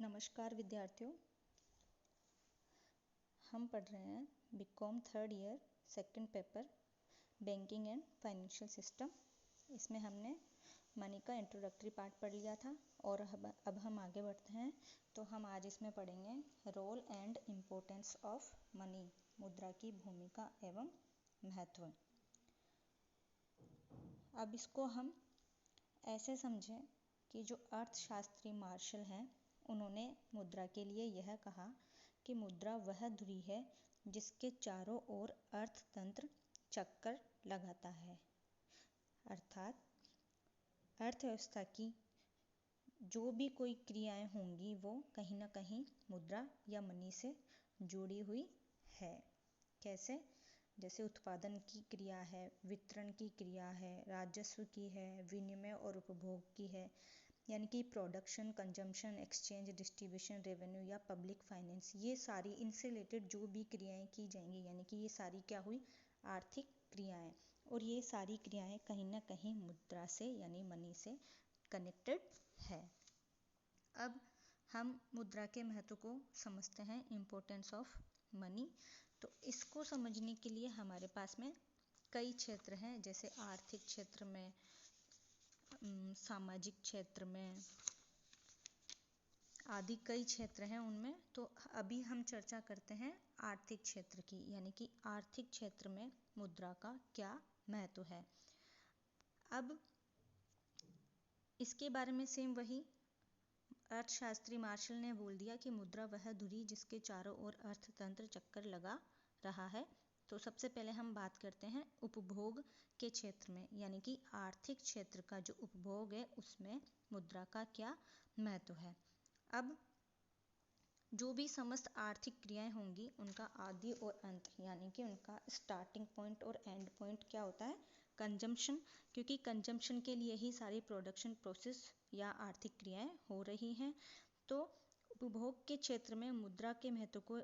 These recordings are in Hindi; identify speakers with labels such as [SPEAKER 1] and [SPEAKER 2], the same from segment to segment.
[SPEAKER 1] नमस्कार विद्यार्थियों, हम पढ़ रहे हैं BCom third year second paper banking and financial system. इसमें हमने मनी का इंट्रोडक्टरी पार्ट पढ़ लिया था और अब हम आगे बढ़ते हैं। तो हम आज इसमें पढ़ेंगे role and importance of money, मुद्रा की भूमिका एवं महत्व। अब इसको हम ऐसे समझें कि जो अर्थशास्त्री मार्शल हैं उन्होंने मुद्रा के लिए यह कहा कि मुद्रा वह धुरी है जिसके चारों ओर अर्थतंत्र चक्कर लगाता है। अर्थात अर्थव्यवस्था की जो भी कोई क्रियाएं होंगी वो कहीं ना कहीं मुद्रा या मनी से जुड़ी हुई है। कैसे? जैसे उत्पादन की क्रिया है, वितरण की क्रिया है, राजस्व की है, विनिमय और उपभोग की है, यानी कि production, consumption, exchange, distribution, revenue या पब्लिक फाइनेंस, ये सारी इनसे रिलेटेड जो भी क्रियाएं की जाएंगी, यानी कि ये सारी क्या हुई? आर्थिक क्रियाएं। और ये सारी क्रियाएं कहीं ना कहीं मुद्रा से यानी मनी से कनेक्टेड है। अब हम मुद्रा के महत्व को समझते हैं, इम्पोर्टेंस ऑफ मनी। तो इसको समझने के लिए हमारे पास में कई क्षेत्र हैं, जैसे आर्थिक क्षेत्र में, सामाजिक क्षेत्र में आदि कई क्षेत्र हैं उनमें। तो अभी हम चर्चा करते हैं आर्थिक क्षेत्र की, यानी कि आर्थिक क्षेत्र में मुद्रा का क्या महत्व है। अब इसके बारे में सेम वही अर्थशास्त्री मार्शल ने बोल दिया कि मुद्रा वह धुरी जिसके चारों ओर अर्थतंत्र चक्कर लगा रहा है। तो सबसे पहले हम बात करते हैं उपभोग के क्षेत्र में, यानी कि आर्थिक क्षेत्र का जो उपभोग है उसमें मुद्रा का क्या महत्व है। अब जो भी समस्त आर्थिक क्रियाएं होंगी उनका आदि और अंत, यानी कि उनका स्टार्टिंग पॉइंट और एंड पॉइंट क्या होता है? कंजम्पशन, क्योंकि कंजम्पशन के लिए ही सारी प्रोडक्शन प्रोसेस या आर्थिक क्रियाएं हो रही हैं। तो उपभोग के क्षेत्र में मुद्रा के महत्व को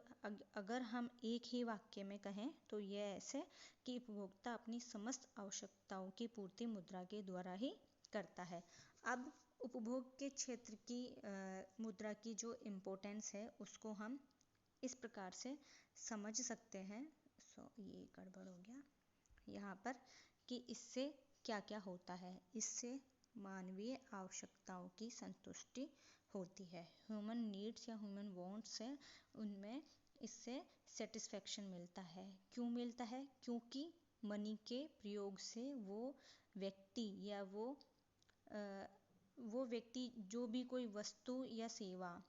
[SPEAKER 1] अगर हम एक ही वाक्य में कहें तो यह ऐसे कि उपभोक्ता अपनी समस्त आवश्यकताओं की पूर्ति मुद्रा के द्वारा ही करता है। अब उपभोग के क्षेत्र की मुद्रा की जो इम्पोर्टेंस है उसको हम इस प्रकार से समझ सकते हैं। ये गड़बड़ हो गया यहाँ पर कि इससे क्या क्या होता है। इससे मानवीय आवश्यकताओं की संतुष्टि होती है, ह्यूमन नीड्स या ह्यूमन वांट्स है उनमें इससे सेटिस्फेक्शन मिलता है। क्यों मिलता है? क्योंकि मनी के प्रयोग से वो व्यक्ति या वो व्यक्ति जो भी कोई वस्तु या सेवा,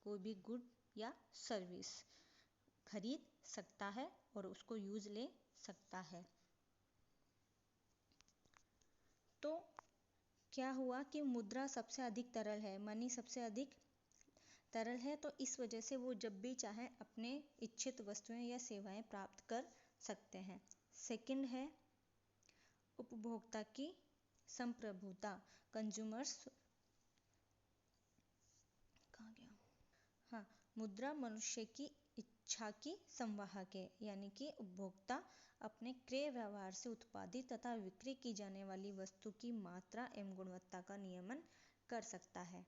[SPEAKER 1] कोई भी गुड या सर्विस खरीद सकता है और उसको यूज ले सकता है। तो क्या हुआ कि मुद्रा सबसे अधिक तरल है, मनी सबसे अधिक तरल है, तो इस वजह से वो जब भी चाहे अपने इच्छित वस्तुएं या सेवाएं प्राप्त कर सकते हैं। सेकंड है उपभोक्ता की संप्रभुता, कंज्यूमर्स। कहाँ गया? हाँ, मुद्रा मनुष्य की इच्छा की संवाहक है, यानी कि उपभोक्ता अपने क्रय व्यवहार से उत्पादित तथा विक्रय की जाने वाली वस्तु की मात्रा एवं गुणवत्ता का नियमन कर सकता है।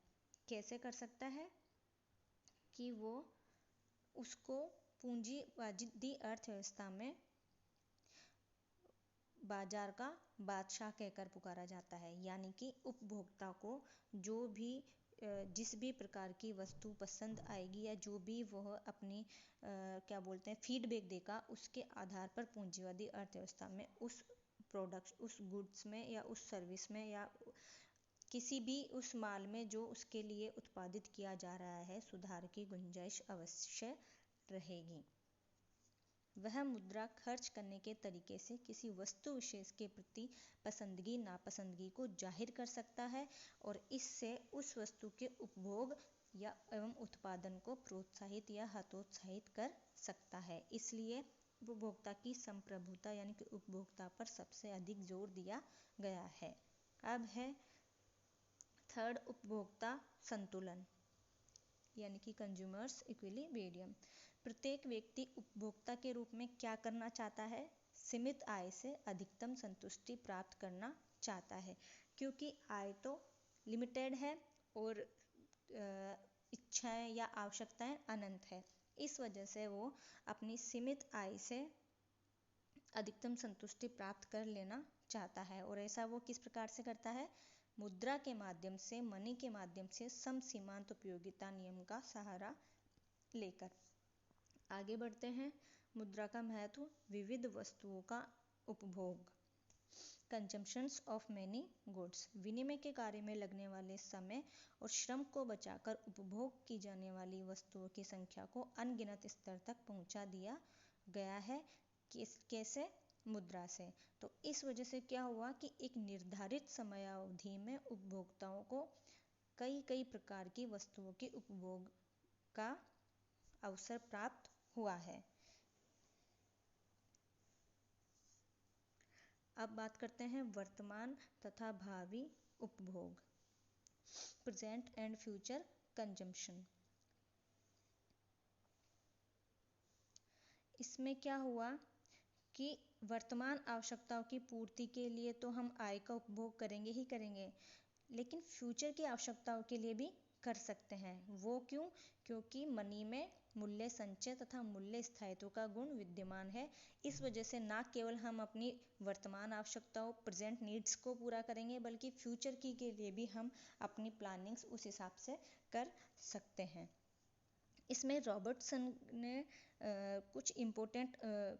[SPEAKER 1] कैसे कर सकता है? कि वो उसको पूंजीवादी अर्थव्यवस्था में बाजार का बादशाह कहकर पुकारा जाता है, यानी कि उपभोक्ता को जो भी जिस भी प्रकार की वस्तु पसंद आएगी या जो भी वह अपनी क्या बोलते हैं फीडबैक देगा, उसके आधार पर पूंजीवादी अर्थव्यवस्था में उस प्रोडक्ट, उस गुड्स में या उस सर्विस में या किसी भी उस माल में जो उसके लिए उत्पादित किया जा रहा है, सुधार की गुंजाइश अवश्य रहेगी। वह मुद्रा खर्च करने के तरीके से किसी वस्तु विशेष के प्रति पसंदगी नापसंदगी को जाहिर कर सकता है और इससे उस वस्तु के उपभोग या एवं उत्पादन को प्रोत्साहित या हतोत्साहित कर सकता है। इसलिए उपभोक्ता की संप्रभुता यानी कि उपभोक्ता पर सबसे अधिक जोर दिया गया है। अब है थर्ड, उपभोक्ता संतुलन, यानी कि कंज्यूमर्स इक्विलिब्रियम। प्रत्येक व्यक्ति उपभोक्ता के रूप में क्या करना चाहता है? सीमित आय से अधिकतम संतुष्टि प्राप्त करना चाहता है, क्योंकि आय तो लिमिटेड है और इच्छाएं या आवश्यकताएं अनंत है। इस वजह से वो अपनी सीमित आय से अधिकतम संतुष्टि प्राप्त कर लेना चाहता है। और ऐसा वो किस प्रकार से करता है? मुद्रा के माध्यम से, मनी के माध्यम से, समसीमांत उपयोगिता नियम का सहारा लेकर। आगे बढ़ते हैं। मुद्रा का महत्व, विविध वस्तुओं का उपभोग, कंजम्पशंस ऑफ मैनी गुड्स, विनिमय के कार्य में लगने वाले समय और श्रम को बचाकर उपभोग की जाने वाली वस्तुओं की संख्या को अनगिनत स्तर तक पहुंचा दिया गया है। कैसे? मुद्रा से। तो इस वजह से क्या हुआ कि एक निर्धारित समयावधि में उपभोक्ताओं को कई कई प्रकार की वस्तुओं के उपभोग का अवसर प्राप्त हुआ है। अब बात करते हैं वर्तमान तथा भावी उपभोग, प्रेजेंट एंड फ्यूचर कंजम्पशन। इसमें क्या हुआ कि वर्तमान आवश्यकताओं की पूर्ति के लिए तो हम आय का उपभोग करेंगे ही करेंगे, लेकिन फ्यूचर की आवश्यकताओं के लिए भी कर सकते हैं। वो क्यों? क्योंकि मनी में मूल्य संचय तथा मूल्य स्थायित्व का गुण विद्यमान है। इस वजह से ना केवल हम अपनी वर्तमान आवश्यकताओं, प्रेजेंट नीड्स को पूरा करेंगे, बल्कि फ्यूचर की के लिए भी हम अपनी प्लानिंग्स उस हिसाब से कर सकते हैं। इसमें रॉबर्टसन ने कुछ इम्पोर्टेंट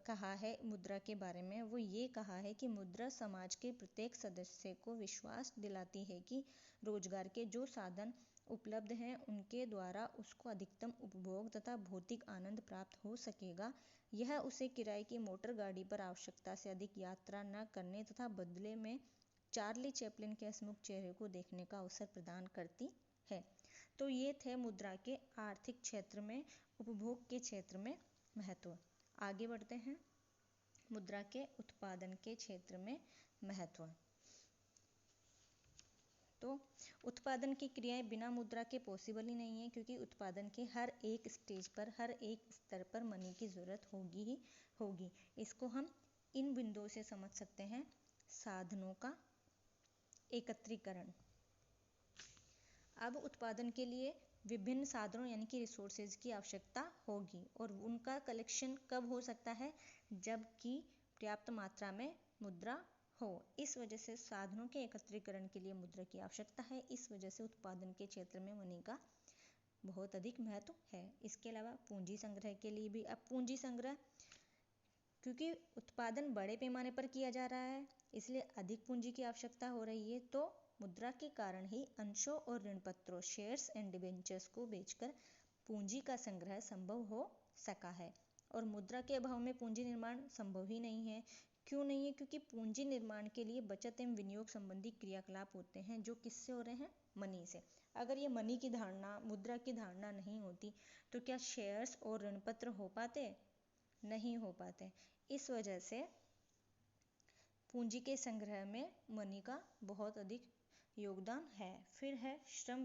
[SPEAKER 1] कहा है मुद्रा के बारे में। वो ये कहा है कि मुद्रा समाज के प्रत्येक सदस्य को विश्वास दिलाती है कि रोजगार के जो साधन उपलब्ध हैं उनके द्वारा उसको अधिकतम उपभोग तथा भौतिक आनंद प्राप्त हो सकेगा। यह उसे किराए की मोटर गाड़ी पर आवश्यकता से अधिक यात्रा न करने तथा बदले में चार्ली चैपलिन के हंसमुख चेहरे को देखने का अवसर प्रदान करती है। तो ये थे मुद्रा के आर्थिक क्षेत्र में, उपभोग के क्षेत्र में महत्व। आगे बढ़ते हैं। मुद्रा के उत्पादन के क्षेत्र में महत्व। तो उत्पादन की क्रियाएं बिना मुद्रा के पॉसिबल ही नहीं है, क्योंकि उत्पादन के हर एक स्टेज पर, हर एक स्तर पर मनी की ज़रूरत होगी ही होगी। इसको हम इन बिंदुओं से समझ सकते हैं। साधनों का एकत्रीकरण। अब उत्पादन के लिए विभिन्न साधनों यानी कि रिसोर्सेज की आवश्यकता होगी, और उनका कलेक्शन कब हो सकता है? जबकि पर्याप्त मात्रा में मुद्रा हो। इस वजह से साधनों के एकत्रीकरण के लिए मुद्रा की आवश्यकता है। इस वजह से उत्पादन के क्षेत्र में मनी का बहुत अधिक महत्व है। इसके अलावा पूंजी संग्रह के लिए भी। अब पूंजी संग्रह, क्योंकि उत्पादन बड़े पैमाने पर किया जा रहा है, इसलिए अधिक पूंजी की आवश्यकता हो रही है। तो मुद्रा के कारण ही अंशों और ऋण पत्रों, शेयर्स एंड डिबेंचर्स को बेचकर पूंजी का संग्रह संभव हो सका है। और मुद्रा के अभाव में पूंजी निर्माण संभव ही नहीं है। क्यों नहीं है? क्योंकि पूंजी निर्माण के लिए बचत एवं विनियोग संबंधी क्रियाकलाप होते हैं, जो किससे हो रहे हैं? मनी से। अगर ये मनी की धारणा, मुद्रा की धारणा नहीं होती तो क्या शेयर्स और ऋण पत्र हो पाते? नहीं हो पाते। इस वजह से पूंजी के संग्रह में मनी का बहुत अधिक योगदान है। फिर है श्रम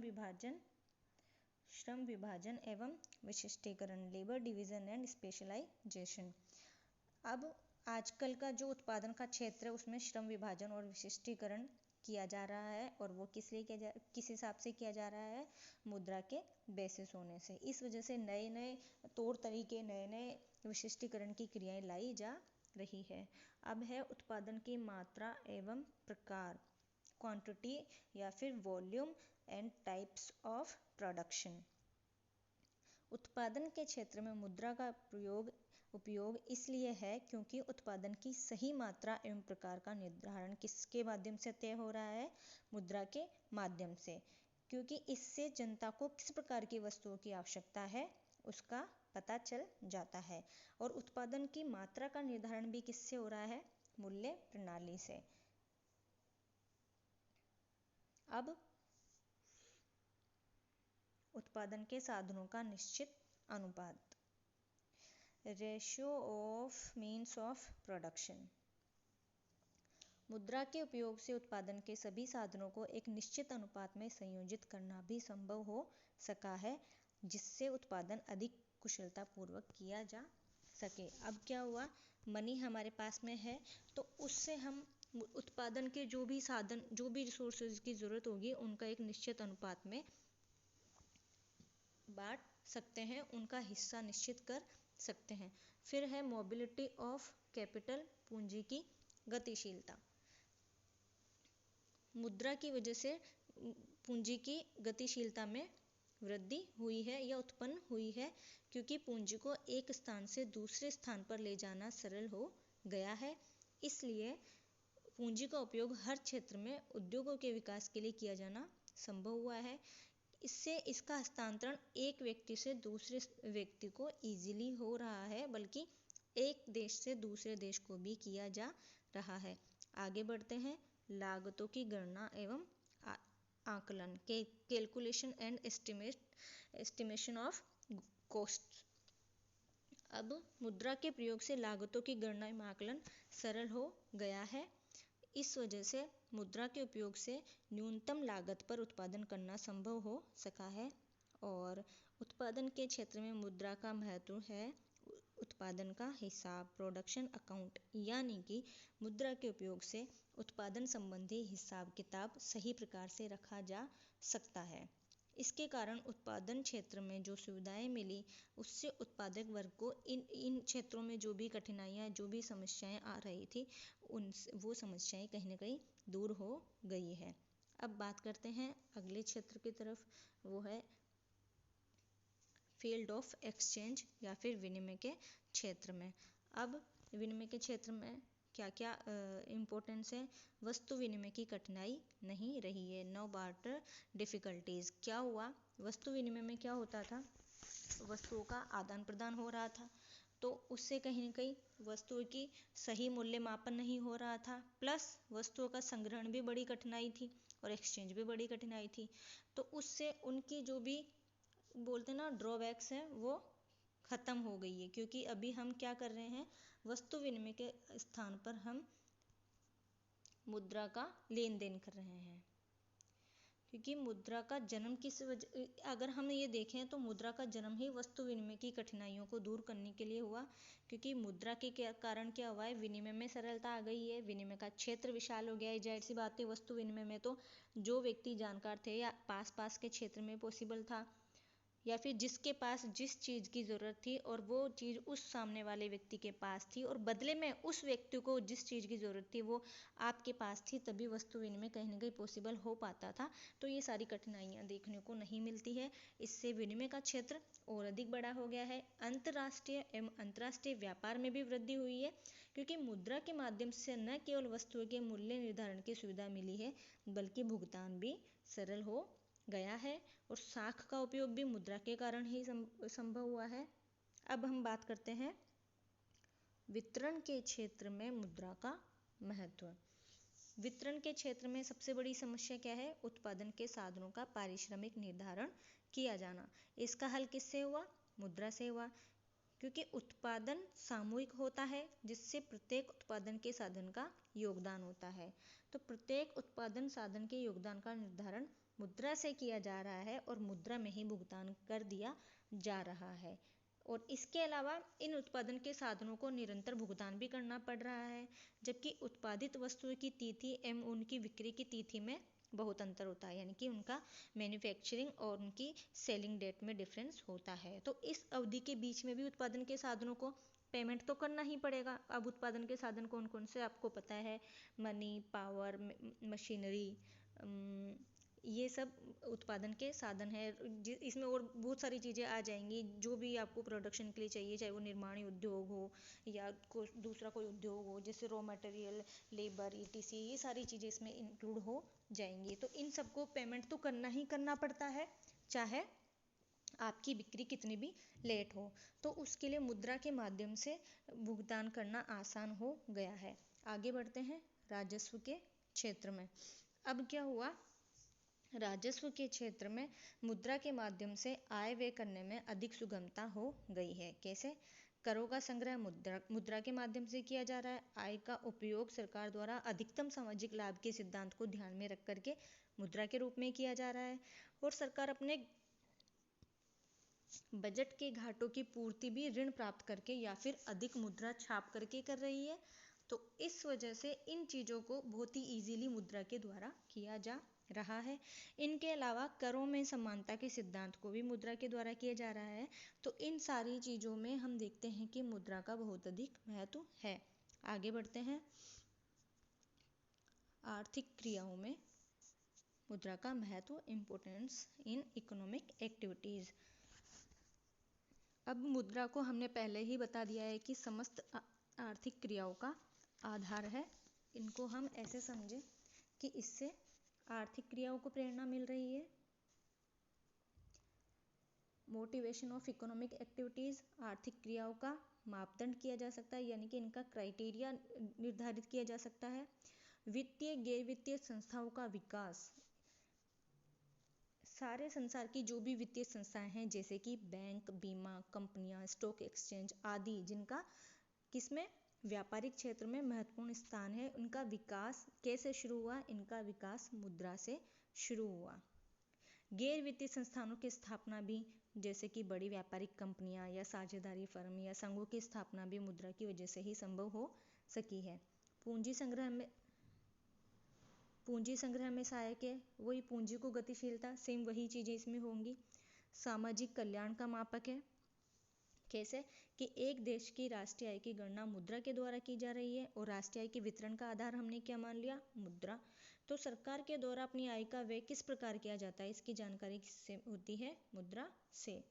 [SPEAKER 1] विभाजन एवं विशिष्टीकरण, लेबर डिवीजन एंड स्पेशलाइजेशन। अब आजकल का जो उत्पादन का क्षेत्र है उसमें श्रम विभाजन और विशिष्टीकरण किया जा रहा है, और वो किस हिसाब से किया जा रहा है? मुद्रा के बेसिस होने से। इस वजह से नए नए तौर तरीके, नए नए विशिष्टीकरण की क्रियाएं लाई जा रही है। अब है उत्पादन की मात्रा एवं प्रकार, क्वांटिटी या फिर volume and types of production. उत्पादन के क्षेत्र में मुद्रा का उपयोग इसलिए है क्योंकि उत्पादन की सही मात्रा एवं प्रकार का निर्धारण किसके माध्यम से तय हो रहा है? मुद्रा के माध्यम से। क्योंकि इससे जनता को किस प्रकार की वस्तुओं की आवश्यकता है उसका पता चल जाता है। और उत्पादन की मात्रा का निर्धारण भी किससे हो रहा है? मूल्य प्रणाली से। अब उत्पादन के साधनों का निश्चित अनुपात, ratio of means of production. मुद्रा के उपयोग से उत्पादन के सभी साधनों को एक निश्चित अनुपात में संयोजित करना भी संभव हो सका है, जिससे उत्पादन अधिक कुशलतापूर्वक किया जा सके। अब क्या हुआ? मनी हमारे पास में है, तो उससे हम उत्पादन के जो भी साधन, जो भी रिसोर्सेज की ज़रूरत होगी, उनका एक निश्चित अनुपात में बांट सकते हैं, उनका हिस्सा निश्चित कर सकते हैं। फिर है मोबिलिटी ऑफ कैपिटल, पूंजी की गतिशीलता। मुद्रा की वजह से पूंजी की गतिशीलता में वृद्धि हुई है या उत्पन्न हुई है, क्योंकि पूंजी को एक स्थान से दूसरे स्थान पर ले जाना सरल हो गया है। इसलिए पूंजी का उपयोग हर क्षेत्र में उद्योगों के विकास के लिए किया जाना संभव हुआ है। इससे इसका हस्तांतरण एक व्यक्ति से दूसरे व्यक्ति को इजीली हो रहा है, बल्कि एक देश से दूसरे देश को भी किया जा रहा है। आगे बढ़ते हैं, लागतों की गणना एवं आकलन, calculation and estimation of cost. अब मुद्रा के प्रयोग से लागतों की गणना एवं आकलन सरल हो गया है। इस वजह से मुद्रा के उपयोग से न्यूनतम लागत पर उत्पादन करना संभव हो सका है। और उत्पादन के क्षेत्र में मुद्रा का महत्व है उत्पादन का हिसाब, प्रोडक्शन अकाउंट, यानी कि मुद्रा के उपयोग से उत्पादन संबंधी हिसाब किताब सही प्रकार से रखा जा सकता है। इसके कारण उत्पादन क्षेत्र में जो सुविधाएं मिली, उससे उत्पादक वर्ग को इन क्षेत्रों में जो भी कठिनाइयां, जो भी समस्याएं आ रही थी, वो समस्याएं कहीं ना कहीं दूर हो गई है। अब बात करते हैं अगले क्षेत्र की तरफ, वो है फील्ड ऑफ एक्सचेंज या फिर विनिमय के क्षेत्र में। अब विनिमय के क्षेत्र में क्या क्या इम्पोर्टेंस है? वस्तु विनिमय की कठिनाई नहीं रही है, नो बार्टर डिफिकल्टीज। क्या हुआ? वस्तु विनिमय में क्या होता था? वस्तुओं का आदान प्रदान हो रहा था, तो उससे कहीं न कहीं वस्तुओं की सही मूल्य मापन नहीं हो रहा था, प्लस वस्तुओं का संग्रहण भी बड़ी कठिनाई थी और एक्सचेंज भी बड़ी कठिनाई थी। तो उससे उनकी जो भी बोलते ना ड्रॉबैक्स हैं, वो खत्म हो गई है, क्योंकि अभी हम क्या कर रहे हैं, वस्तु विनिमय के स्थान पर हम मुद्रा का लेन देन कर रहे हैं। क्योंकि मुद्रा का जन्म किस वजह, अगर हम ये देखें तो मुद्रा का जन्म ही वस्तु विनिमय की कठिनाइयों को दूर करने के लिए हुआ। क्योंकि मुद्रा के कारण क्या हुआ है, विनिमय में सरलता आ गई है, विनिमय का क्षेत्र विशाल हो गया है। जाहिर सी बात है, वस्तु विनिमय में तो जो व्यक्ति जानकार थे या पास के क्षेत्र में पॉसिबल था, या फिर जिसके पास जिस चीज़ की ज़रूरत थी और वो चीज़ उस सामने वाले व्यक्ति के पास थी, और बदले में उस व्यक्ति को जिस चीज़ की ज़रूरत थी वो आपके पास थी, तभी वस्तु विनिमय कहीं ना कहीं पॉसिबल हो पाता था। तो ये सारी कठिनाइयाँ देखने को नहीं मिलती है। इससे विनिमय का क्षेत्र और अधिक बड़ा हो गया है। अंतर्राष्ट्रीय एवं अंतर्राष्ट्रीय व्यापार में भी वृद्धि हुई है, क्योंकि मुद्रा के माध्यम से न केवल वस्तुओं के मूल्य निर्धारण की सुविधा मिली है, बल्कि भुगतान भी सरल हो गया है, और साख का उपयोग भी मुद्रा के कारण ही संभव हुआ है। अब हम बात करते हैं वितरण के क्षेत्र में मुद्रा का महत्व। वितरण के क्षेत्र में सबसे बड़ी समस्या क्या है? उत्पादन के साधनों का पारिश्रमिक निर्धारण किया जाना। इसका हल किससे हुआ? मुद्रा से हुआ। क्योंकि उत्पादन सामूहिक होता है, जिससे प्रत्येक उत्पादन के साधन का योगदान होता है। तो प्रत्येक उत्पादन साधन के योगदान का निर्धारण मुद्रा से किया जा रहा है और मुद्रा में ही भुगतान कर दिया जा रहा है। और इसके अलावा इन उत्पादन के साधनों को निरंतर भुगतान भी करना पड़ रहा है, जबकि उत्पादित वस्तुओं की तिथि एवं उनकी बिक्री की तिथि में बहुत अंतर होता है, यानी कि उनका मैन्युफैक्चरिंग और उनकी सेलिंग डेट में डिफरेंस होता है। तो इस अवधि के बीच में भी उत्पादन के साधनों को पेमेंट तो करना ही पड़ेगा। अब उत्पादन के साधन कौन कौन से आपको पता है? मनी, पावर, मशीनरी, ये सब उत्पादन के साधन है। इसमें और बहुत सारी चीज़ें आ जाएंगी जो भी आपको प्रोडक्शन के लिए चाहिए, चाहे वो निर्माण उद्योग हो या दूसरा कोई उद्योग हो, जैसे रॉ मटेरियल, लेबर, ETC, ये सारी चीज़ें इसमें इंक्लूड हो जाएंगी। तो इन सबको पेमेंट तो करना ही करना पड़ता है, चाहे आपकी बिक्री कितनी भी लेट हो। तो उसके लिए मुद्रा के माध्यम से भुगतान करना आसान हो गया है। आगे बढ़ते हैं राजस्व के क्षेत्र में। अब क्या हुआ? राजस्व के क्षेत्र में मुद्रा के माध्यम से आय व्यय करने में अधिक सुगमता हो गई है। कैसे? करों का संग्रह मुद्रा के माध्यम से किया जा रहा है। आय का उपयोग सरकार द्वारा अधिकतम सामाजिक लाभ के सिद्धांत को ध्यान में रख करके मुद्रा के रूप में किया जा रहा है। और सरकार अपने बजट के घाटों की पूर्ति भी ऋण प्राप्त करके या फिर अधिक मुद्रा छाप करके कर रही है। तो इस वजह से इन चीज़ों को बहुत ही इजीली मुद्रा के द्वारा किया जा रहा है। इनके अलावा करों में समानता के सिद्धांत को भी मुद्रा के द्वारा किया जा रहा है। तो इन सारी चीज़ों में हम देखते हैं कि मुद्रा का बहुत अधिक महत्व है। आगे बढ़ते हैं। आर्थिक क्रियाओं में मुद्रा का महत्व, इम्पोर्टेंस इन इकोनॉमिक एक्टिविटीज़। अब मुद्रा को हमने पहले ही बता दिया है कि समस्त आर्थिक क्रियाओं का आधार है। इनको हम ऐसे समझें कि इससे आर्थिक क्रियाओं को प्रेरणा मिल रही है। मोटिवेशन ऑफ इकोनॉमिक एक्टिविटीज़, आर्थिक क्रियाओं का मापदंड किया जा सकता है, यानी कि इनका क्राइटेरिया निर्धारित किया जा सकता है। वित्तीय गैर वित्तीय संस्थाओं का विकास, सारे संसार की जो भी वित्तीय संस्थाएं हैं जैसे कि बैंक, बीमा कंपनियां, स्टॉक एक्सचेंज आदि, जिनका किसमें व्यापारिक क्षेत्र में महत्वपूर्ण स्थान है, उनका विकास कैसे शुरू हुआ? इनका विकास मुद्रा से शुरू हुआ। गैर वित्तीय संस्थानों की स्थापना भी, जैसे कि बड़ी व्यापारिक कंपनियां या साझेदारी फर्म या संघों की स्थापना भी मुद्रा की वजह से ही संभव हो सकी है। पूंजी संग्रह में सहायक है, वही पूंजी को गतिशीलता, सेम वही चीज़ें इसमें होंगी। सामाजिक कल्याण का मापक है। कैसे? कि एक देश की राष्ट्रीय आय की गणना मुद्रा के द्वारा की जा रही है और राष्ट्रीय आय के वितरण का आधार हमने क्या मान लिया? मुद्रा। तो सरकार के द्वारा अपनी आय का व्यय किस प्रकार किया जाता है, इसकी जानकारी किससे होती है? मुद्रा से।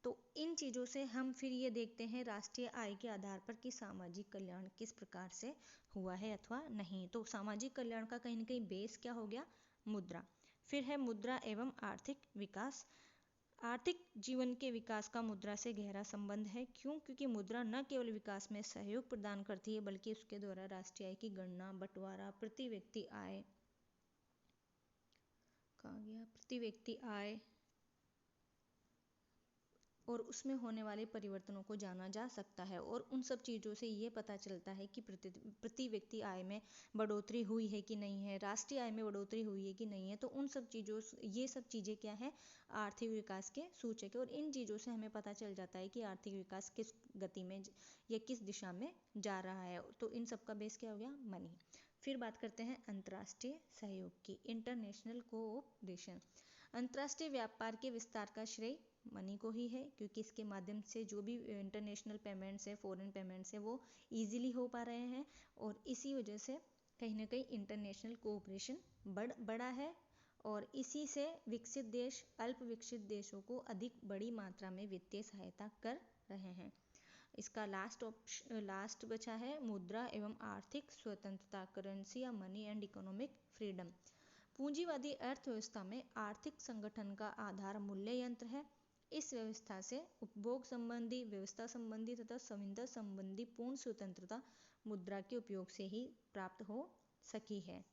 [SPEAKER 1] तो इन चीज़ों से हम फिर ये देखते हैं राष्ट्रीय आय के आधार पर कि सामाजिक कल्याण किस प्रकार से हुआ है अथवा नहीं। तो सामाजिक कल्याण का कहीं ना कहीं बेस क्या हो गया? मुद्रा। फिर है मुद्रा एवं आर्थिक विकास। आर्थिक जीवन के विकास का मुद्रा से गहरा संबंध है। क्यों? क्योंकि मुद्रा न केवल विकास में सहयोग प्रदान करती है बल्कि उसके द्वारा राष्ट्रीय आय की गणना, बंटवारा, प्रति व्यक्ति आय, प्रति व्यक्ति आय और उसमें होने वाले परिवर्तनों को जाना जा सकता है। और उन सब चीज़ों से ये पता चलता है कि प्रति व्यक्ति आय में बढ़ोतरी हुई है कि नहीं है, राष्ट्रीय आय में बढ़ोतरी हुई है कि नहीं है। तो उन सब चीज़ों, ये सब चीज़ें क्या है? आर्थिक विकास के सूचक है। और इन चीज़ों से हमें पता चल जाता है कि आर्थिक विकास किस गति में या किस दिशा में जा रहा है। तो इन सब का बेस क्या हो गया? मनी। फिर बात करते हैं अंतर्राष्ट्रीय सहयोग की, इंटरनेशनल कोऑपरेशन। अंतर्राष्ट्रीय व्यापार के विस्तार का श्रेय मनी को ही है, क्योंकि इसके माध्यम से जो भी इंटरनेशनल पेमेंट्स है, फॉरेन पेमेंट्स है, वो इजीली हो पा रहे हैं। और इसी वजह से कहीं ना कहीं इंटरनेशनल कोऑपरेशन बढ़ा है। और इसी से विकसित देश अल्प विकसित देशों को अधिक बड़ी मात्रा में वित्तीय सहायता कर रहे हैं। इसका लास्ट बचा है मुद्रा एवं आर्थिक स्वतंत्रता, करेंसी या मनी एंड इकोनॉमिक फ्रीडम। पूंजीवादी अर्थव्यवस्था में आर्थिक संगठन का आधार मूल्य यंत्र है। इस व्यवस्था से उपभोग संबंधी, व्यवस्था संबंधी तथा संविदा संबंधी पूर्ण स्वतंत्रता मुद्रा के उपयोग से ही प्राप्त हो सकी है।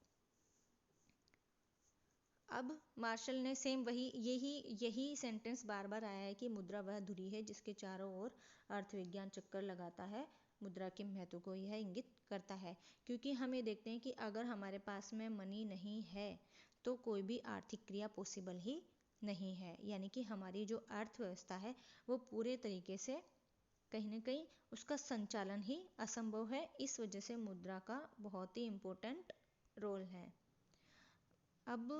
[SPEAKER 1] अब मार्शल ने सेम यही सेंटेंस बार बार आया है कि मुद्रा वह धुरी है जिसके चारों ओर अर्थविज्ञान चक्कर लगाता है। मुद्रा के महत्व को यह इंगित करता है, क्योंकि हम ये देखते हैं कि अगर हमारे पास में मनी नहीं है तो कोई भी आर्थिक क्रिया पॉसिबल ही नहीं है। यानी कि हमारी जो अर्थव्यवस्था है वो पूरे तरीके से कहीं ना कहीं उसका संचालन ही असंभव है। इस वजह से मुद्रा का बहुत ही इम्पोर्टेंट रोल है। अब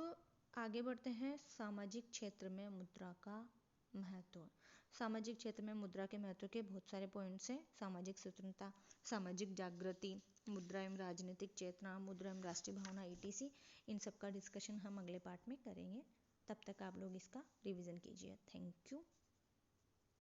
[SPEAKER 1] आगे बढ़ते हैं सामाजिक क्षेत्र में मुद्रा का महत्व। सामाजिक क्षेत्र में मुद्रा के महत्व के बहुत सारे पॉइंट्स हैं। सामाजिक स्वतंत्रता, सामाजिक जागृति, मुद्रा एवं राजनीतिक चेतना, मुद्रा एवं राष्ट्रीय भावना etc। इन सब का डिस्कशन हम अगले पार्ट में करेंगे। तब तक आप लोग इसका रिवीजन कीजिए। Thank you.